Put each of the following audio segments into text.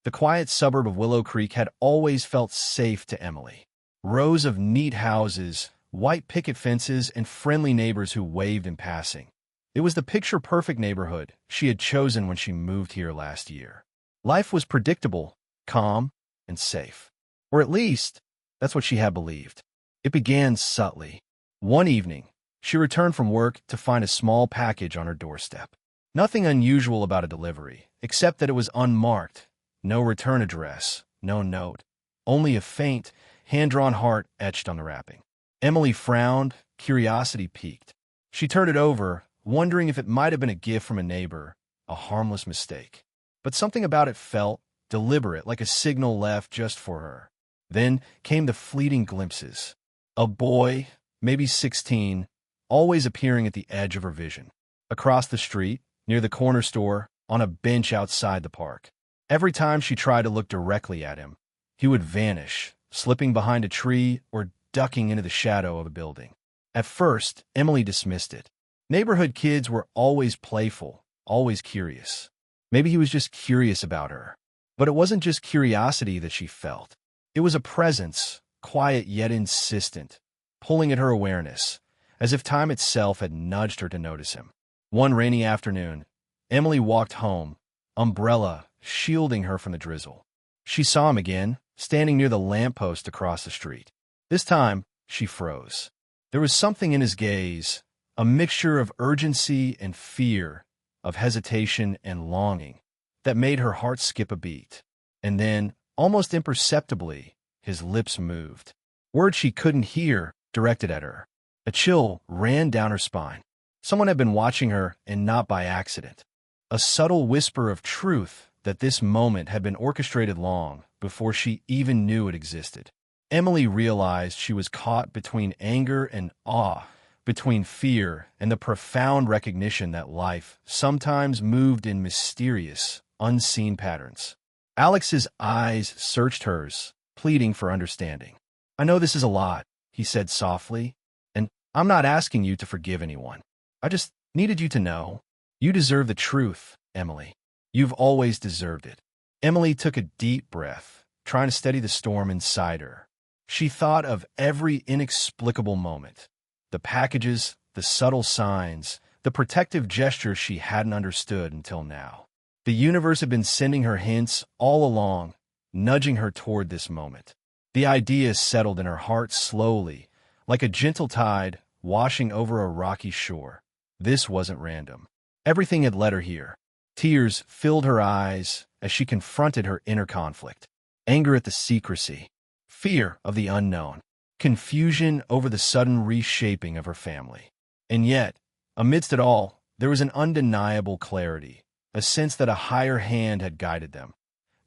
The quiet suburb of Willow Creek had always felt safe to Emily. Rows of neat houses, white picket fences, and friendly neighbors who waved in passing. It was the picture-perfect neighborhood she had chosen when she moved here last year. Life was predictable, calm, and safe. Or at least, that's what she had believed. It began subtly. One evening, she returned from work to find a small package on her doorstep. Nothing unusual about a delivery, except that it was unmarked. No return address, no note. Only a faint, hand-drawn heart etched on the wrapping. Emily frowned, curiosity piqued. She turned it over, wondering if it might have been a gift from a neighbor, a harmless mistake. But something about it felt deliberate, like a signal left just for her. Then came the fleeting glimpses. A boy, maybe 16, always appearing at the edge of her vision. Across the street, near the corner store, on a bench outside the park. Every time she tried to look directly at him, he would vanish, slipping behind a tree or ducking into the shadow of a building. At first, Emily dismissed it. Neighborhood kids were always playful, always curious. Maybe he was just curious about her. But it wasn't just curiosity that she felt. It was a presence, quiet yet insistent, pulling at her awareness, as if time itself had nudged her to notice him. One rainy afternoon, Emily walked home, umbrella shielding her from the drizzle. She saw him again, standing near the lamppost across the street. This time, she froze. There was something in his gaze, a mixture of urgency and fear, of hesitation and longing, that made her heart skip a beat. And then, almost imperceptibly, his lips moved. Words she couldn't hear directed at her. A chill ran down her spine. Someone had been watching her, and not by accident. A subtle whisper of truth that this moment had been orchestrated long before she even knew it existed. Emily realized she was caught between anger and awe, between fear and the profound recognition that life sometimes moved in mysterious, unseen patterns. Alex's eyes searched hers, pleading for understanding. "I know this is a lot," he said softly, "and I'm not asking you to forgive anyone. I just needed you to know. You deserve the truth, Emily. You've always deserved it." Emily took a deep breath, trying to steady the storm inside her. She thought of every inexplicable moment. The packages, the subtle signs, the protective gestures she hadn't understood until now. The universe had been sending her hints all along, nudging her toward this moment. The idea settled in her heart slowly, like a gentle tide washing over a rocky shore. This wasn't random. Everything had led her here. Tears filled her eyes as she confronted her inner conflict. Anger at the secrecy, fear of the unknown, confusion over the sudden reshaping of her family. And yet, amidst it all, there was an undeniable clarity, a sense that a higher hand had guided them,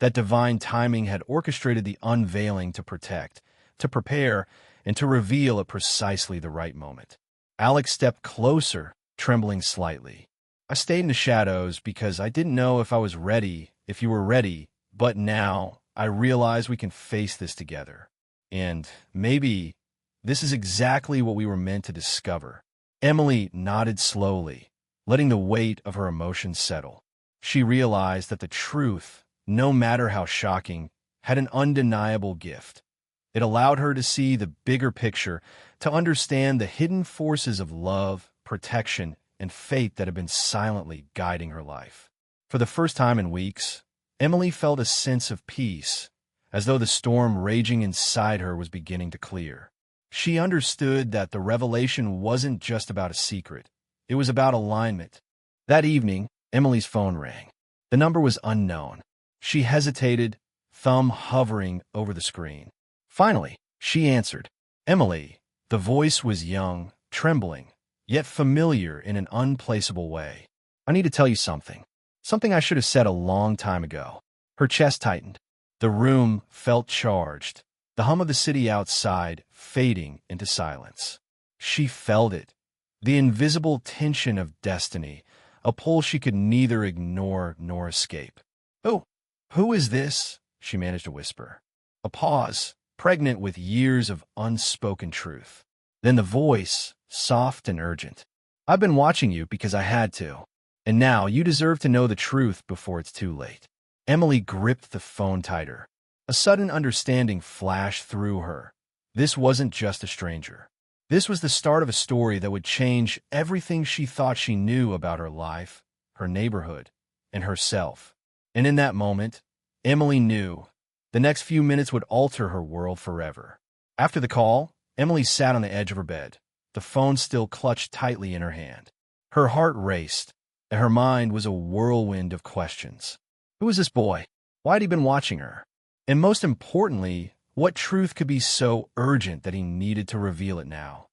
that divine timing had orchestrated the unveiling to protect, to prepare, and to reveal at precisely the right moment. Alex stepped closer, trembling slightly. "I stayed in the shadows because I didn't know if I was ready, if you were ready, but now I realize we can face this together. And maybe this is exactly what we were meant to discover." Emily nodded slowly, letting the weight of her emotions settle. She realized that the truth, no matter how shocking, had an undeniable gift. It allowed her to see the bigger picture, to understand the hidden forces of love, protection, and fate that had been silently guiding her life. For the first time in weeks, Emily felt a sense of peace, as though the storm raging inside her was beginning to clear. She understood that the revelation wasn't just about a secret. It was about alignment. That evening, Emily's phone rang. The number was unknown. She hesitated, thumb hovering over the screen. Finally, she answered. "Emily." The voice was young, trembling, yet familiar in an unplaceable way. "I need to tell you something. Something I should have said a long time ago." Her chest tightened. The room felt charged, the hum of the city outside fading into silence. She felt it, the invisible tension of destiny, a pull she could neither ignore nor escape. "Oh, who is this?" she managed to whisper. A pause, pregnant with years of unspoken truth. Then the voice, soft and urgent. "I've been watching you because I had to. And now you deserve to know the truth before it's too late." Emily gripped the phone tighter. A sudden understanding flashed through her. This wasn't just a stranger. This was the start of a story that would change everything she thought she knew about her life, her neighborhood, and herself. And in that moment, Emily knew the next few minutes would alter her world forever. After the call, Emily sat on the edge of her bed, the phone still clutched tightly in her hand. Her heart raced, and her mind was a whirlwind of questions. Who was this boy? Why had he been watching her? And most importantly, what truth could be so urgent that he needed to reveal it now?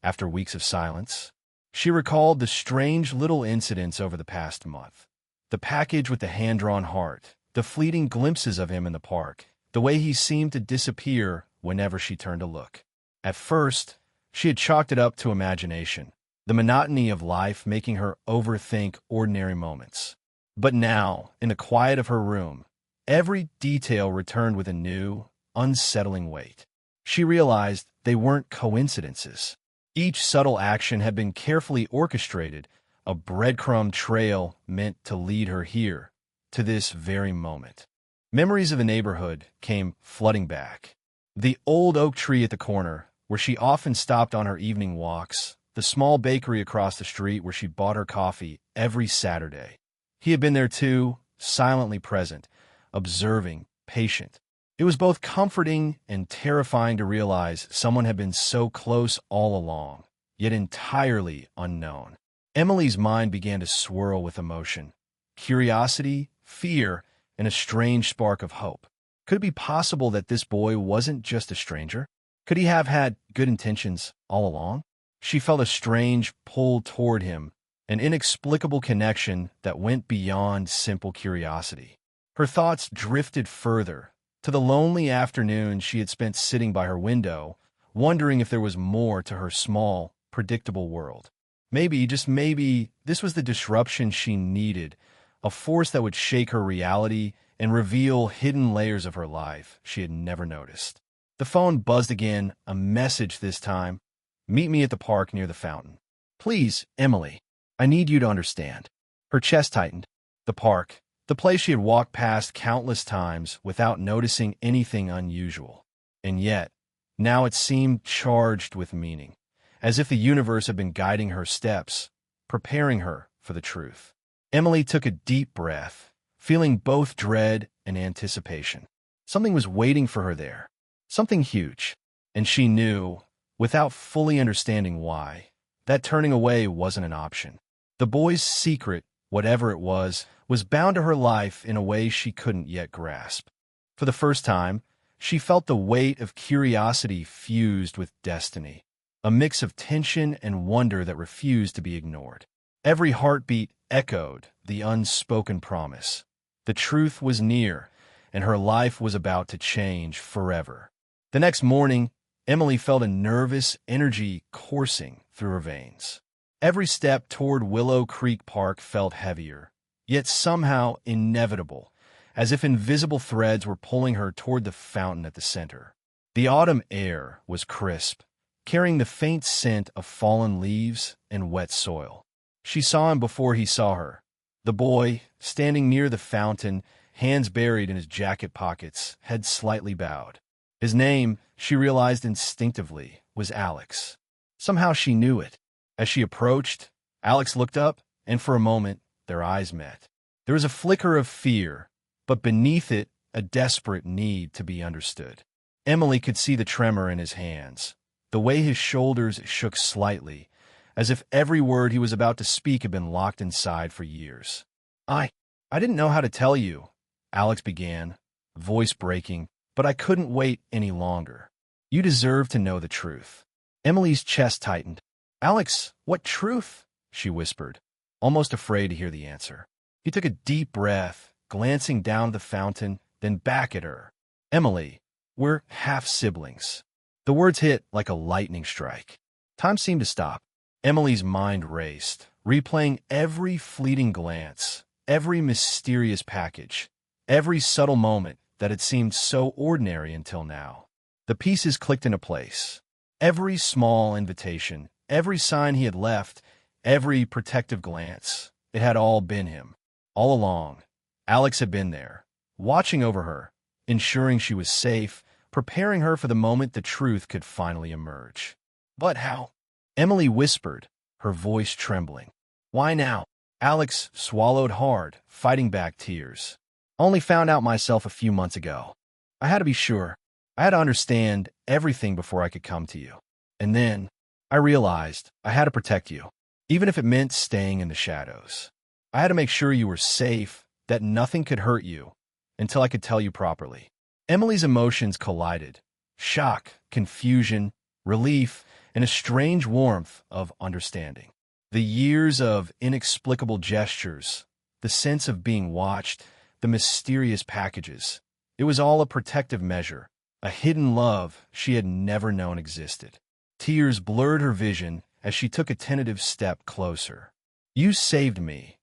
After weeks of silence, she recalled the strange little incidents over the past month. The package with the hand-drawn heart, the fleeting glimpses of him in the park, the way he seemed to disappear whenever she turned to look. At first, she had chalked it up to imagination, the monotony of life making her overthink ordinary moments. But now, in the quiet of her room, every detail returned with a new, unsettling weight. She realized they weren't coincidences. Each subtle action had been carefully orchestrated, a breadcrumb trail meant to lead her here, to this very moment. Memories of the neighborhood came flooding back. The old oak tree at the corner, where she often stopped on her evening walks, the small bakery across the street where she bought her coffee every Saturday. He had been there too, silently present, observing, patient. It was both comforting and terrifying to realize someone had been so close all along, yet entirely unknown. Emily's mind began to swirl with emotion, curiosity, fear, and a strange spark of hope. Could it be possible that this boy wasn't just a stranger? Could he have had good intentions all along? She felt a strange pull toward him, an inexplicable connection that went beyond simple curiosity. Her thoughts drifted further, to the lonely afternoon she had spent sitting by her window, wondering if there was more to her small, predictable world. Maybe, just maybe, this was the disruption she needed, a force that would shake her reality and reveal hidden layers of her life she had never noticed. The phone buzzed again, a message this time. Meet me at the park near the fountain. Please, Emily, I need you to understand. Her chest tightened. The park, the place she had walked past countless times without noticing anything unusual. And yet, now it seemed charged with meaning, as if the universe had been guiding her steps, preparing her for the truth. Emily took a deep breath, feeling both dread and anticipation. Something was waiting for her there, something huge, and she knew, without fully understanding why, that turning away wasn't an option. The boy's secret, whatever it was bound to her life in a way she couldn't yet grasp. For the first time, she felt the weight of curiosity fused with destiny, a mix of tension and wonder that refused to be ignored. Every heartbeat echoed the unspoken promise. The truth was near, and her life was about to change forever. The next morning, Emily felt a nervous energy coursing through her veins. Every step toward Willow Creek Park felt heavier, yet somehow inevitable, as if invisible threads were pulling her toward the fountain at the center. The autumn air was crisp, carrying the faint scent of fallen leaves and wet soil. She saw him before he saw her. The boy, standing near the fountain, hands buried in his jacket pockets, head slightly bowed. His name, she realized instinctively, was Alex. Somehow she knew it. As she approached, Alex looked up, and for a moment, their eyes met. There was a flicker of fear, but beneath it, a desperate need to be understood. Emily could see the tremor in his hands, the way his shoulders shook slightly, as if every word he was about to speak had been locked inside for years. I didn't know how to tell you, Alex began, voice breaking, but I couldn't wait any longer. You deserve to know the truth. Emily's chest tightened. Alex, what truth? She whispered, almost afraid to hear the answer. He took a deep breath, glancing down the fountain, then back at her. Emily, we're half-siblings. The words hit like a lightning strike. Time seemed to stop. Emily's mind raced, replaying every fleeting glance, every mysterious package, every subtle moment that had seemed so ordinary until now. The pieces clicked into place. Every small invitation, every sign he had left, every protective glance, it had all been him. All along, Alex had been there, watching over her, ensuring she was safe, preparing her for the moment the truth could finally emerge. But how? Emily whispered, her voice trembling. Why now? Alex swallowed hard, fighting back tears. Only found out myself a few months ago. I had to be sure. I had to understand everything before I could come to you. And then I realized I had to protect you, even if it meant staying in the shadows. I had to make sure you were safe, that nothing could hurt you, until I could tell you properly. Emily's emotions collided. Shock, confusion, relief, and a strange warmth of understanding. The years of inexplicable gestures, the sense of being watched, the mysterious packages. It was all a protective measure, a hidden love she had never known existed. Tears blurred her vision as she took a tentative step closer. You saved me.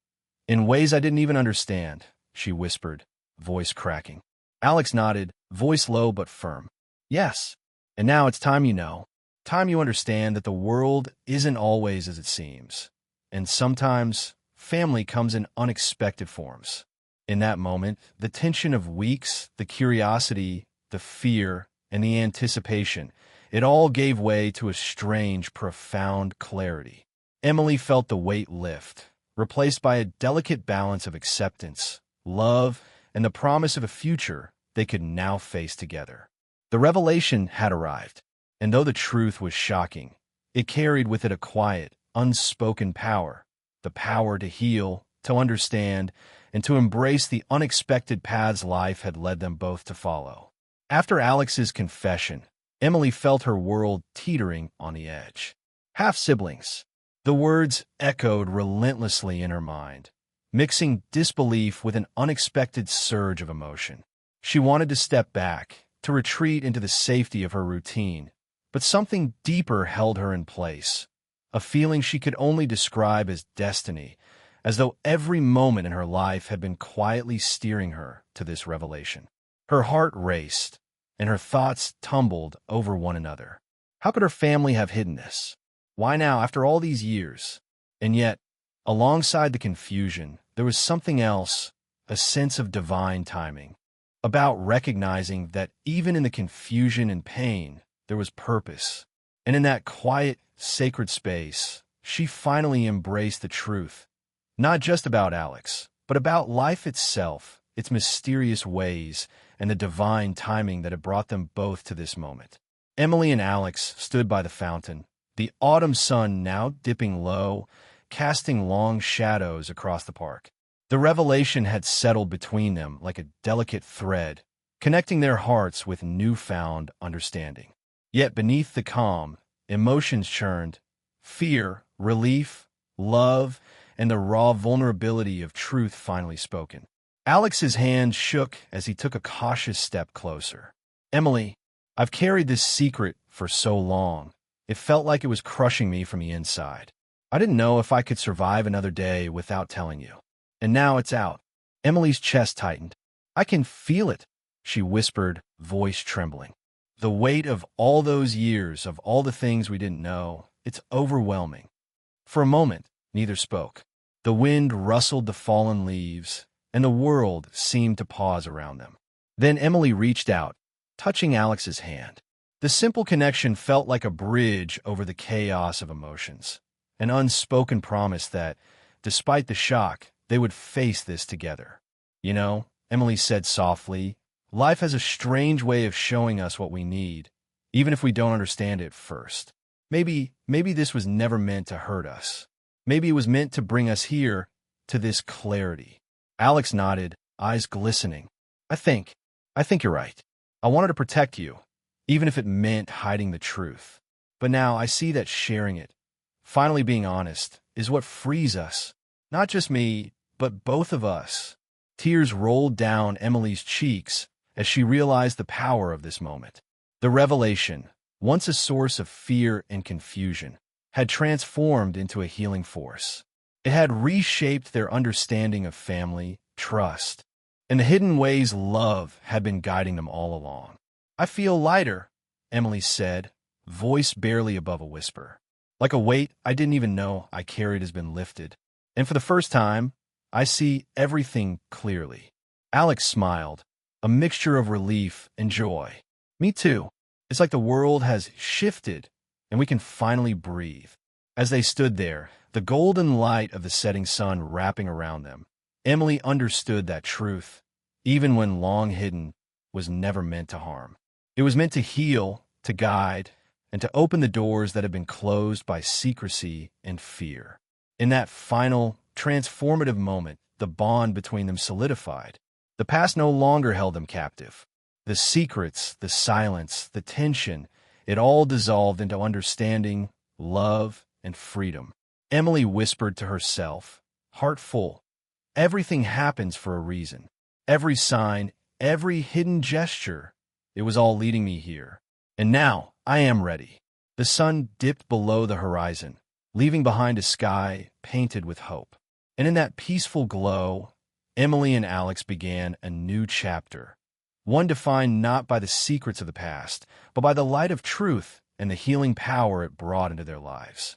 In ways I didn't even understand, she whispered, voice cracking. Alex nodded, voice low but firm. Yes. And now it's time you know. Time you understand that the world isn't always as it seems. And sometimes, family comes in unexpected forms. In that moment, the tension of weeks, the curiosity, the fear, and the anticipation, it all gave way to a strange, profound clarity. Emily felt the weight lift, replaced by a delicate balance of acceptance, love, and the promise of a future they could now face together. The revelation had arrived, and though the truth was shocking, it carried with it a quiet, unspoken power, the power to heal, to understand, and to embrace the unexpected paths life had led them both to follow. After Alex's confession, Emily felt her world teetering on the edge. Half-siblings. The words echoed relentlessly in her mind, mixing disbelief with an unexpected surge of emotion. She wanted to step back, to retreat into the safety of her routine, but something deeper held her in place, a feeling she could only describe as destiny, as though every moment in her life had been quietly steering her to this revelation. Her heart raced, and her thoughts tumbled over one another. How could her family have hidden this? Why now, after all these years? And yet, alongside the confusion, there was something else, a sense of divine timing, about recognizing that even in the confusion and pain, there was purpose. And in that quiet, sacred space, she finally embraced the truth, not just about Alex, but about life itself, its mysterious ways, and the divine timing that had brought them both to this moment. Emily and Alex stood by the fountain, the autumn sun now dipping low, casting long shadows across the park. The revelation had settled between them like a delicate thread, connecting their hearts with newfound understanding. Yet beneath the calm, emotions churned, fear, relief, love, and the raw vulnerability of truth finally spoken. Alex's hand shook as he took a cautious step closer. Emily, I've carried this secret for so long. It felt like it was crushing me from the inside. I didn't know if I could survive another day without telling you. And now it's out. Emily's chest tightened. I can feel it, she whispered, voice trembling. The weight of all those years, of all the things we didn't know, it's overwhelming. For a moment, neither spoke. The wind rustled the fallen leaves, and the world seemed to pause around them. Then Emily reached out, touching Alex's hand. The simple connection felt like a bridge over the chaos of emotions, an unspoken promise that, despite the shock, they would face this together. You know, Emily said softly, life has a strange way of showing us what we need, even if we don't understand it first. Maybe this was never meant to hurt us. Maybe it was meant to bring us here, to this clarity. Alex nodded, eyes glistening. I think you're right. I wanted to protect you, even if it meant hiding the truth. But now I see that sharing it, finally being honest, is what frees us. Not just me, but both of us. Tears rolled down Emily's cheeks as she realized the power of this moment. The revelation, once a source of fear and confusion, had transformed into a healing force. It had reshaped their understanding of family, trust, and the hidden ways love had been guiding them all along. I feel lighter, Emily said, voice barely above a whisper. Like a weight I didn't even know I carried has been lifted. And for the first time, I see everything clearly. Alex smiled, a mixture of relief and joy. Me too. It's like the world has shifted and we can finally breathe. As they stood there, the golden light of the setting sun wrapping around them, Emily understood that truth, even when long hidden, was never meant to harm. It was meant to heal, to guide, and to open the doors that had been closed by secrecy and fear. In that final, transformative moment, the bond between them solidified. The past no longer held them captive. The secrets, the silence, the tension, it all dissolved into understanding, love, and freedom. Emily whispered to herself, heart full, everything happens for a reason. Every sign, every hidden gesture, it was all leading me here. And now, I am ready. The sun dipped below the horizon, leaving behind a sky painted with hope. And in that peaceful glow, Emily and Alex began a new chapter, one defined not by the secrets of the past, but by the light of truth and the healing power it brought into their lives.